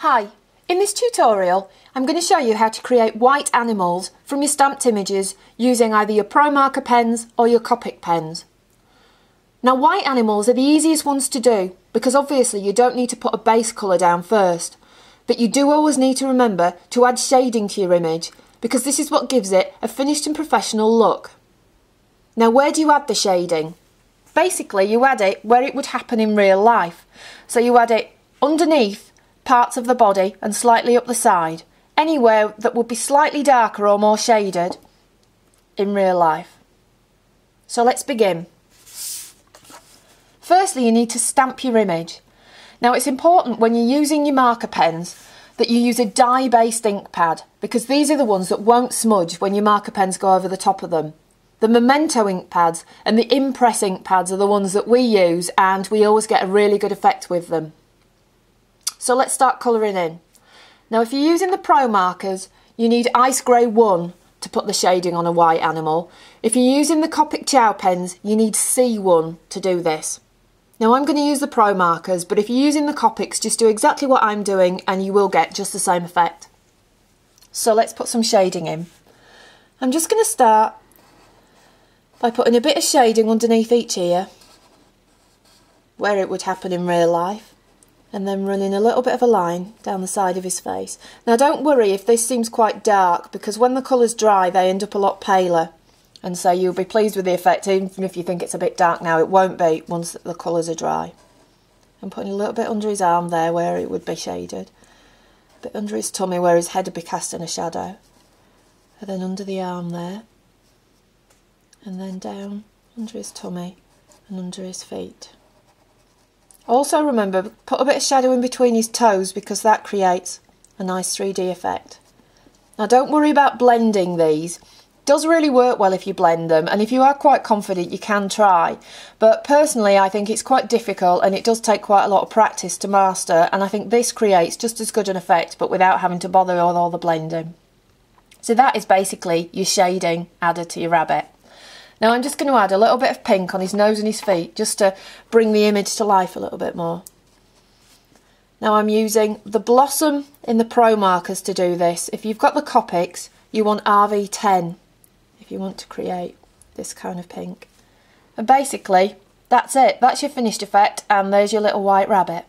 Hi, in this tutorial I'm going to show you how to create white animals from your stamped images using either your Promarker pens or your Copic pens. Now white animals are the easiest ones to do because obviously you don't need to put a base colour down first, but you do always need to remember to add shading to your image because this is what gives it a finished and professional look. Now where do you add the shading? Basically you add it where it would happen in real life, so you add it underneath parts of the body and slightly up the side, anywhere that would be slightly darker or more shaded in real life. So let's begin. Firstly, you need to stamp your image. Now it's important when you're using your marker pens that you use a dye-based ink pad because these are the ones that won't smudge when your marker pens go over the top of them. The Memento ink pads and the Impress ink pads are the ones that we use and we always get a really good effect with them. So let's start colouring in. Now if you're using the Promarkers, you need Ice Grey 1 to put the shading on a white animal. If you're using the Copic Chow pens, you need C1 to do this. Now I'm going to use the Promarkers, but if you're using the Copics, just do exactly what I'm doing and you will get just the same effect. So let's put some shading in. I'm just going to start by putting a bit of shading underneath each ear, where it would happen in real life, and then running a little bit of a line down the side of his face. Now don't worry if this seems quite dark, because when the colours dry they end up a lot paler, and so you'll be pleased with the effect even if you think it's a bit dark now. It won't be once the colours are dry. I'm putting a little bit under his arm there where it would be shaded, a bit under his tummy where his head would be cast in a shadow, and then under the arm there, and then down under his tummy and under his feet. Also remember, put a bit of shadow in between his toes because that creates a nice 3D effect. Now don't worry about blending these. It does really work well if you blend them, and if you are quite confident you can try. But personally I think it's quite difficult and it does take quite a lot of practice to master, and I think this creates just as good an effect but without having to bother with all the blending. So that is basically your shading added to your rabbit. Now I'm just going to add a little bit of pink on his nose and his feet just to bring the image to life a little bit more. Now I'm using the Blossom in the Promarkers to do this. If you've got the Copics, you want RV10 if you want to create this kind of pink. And basically that's it. That's your finished effect, and there's your little white rabbit.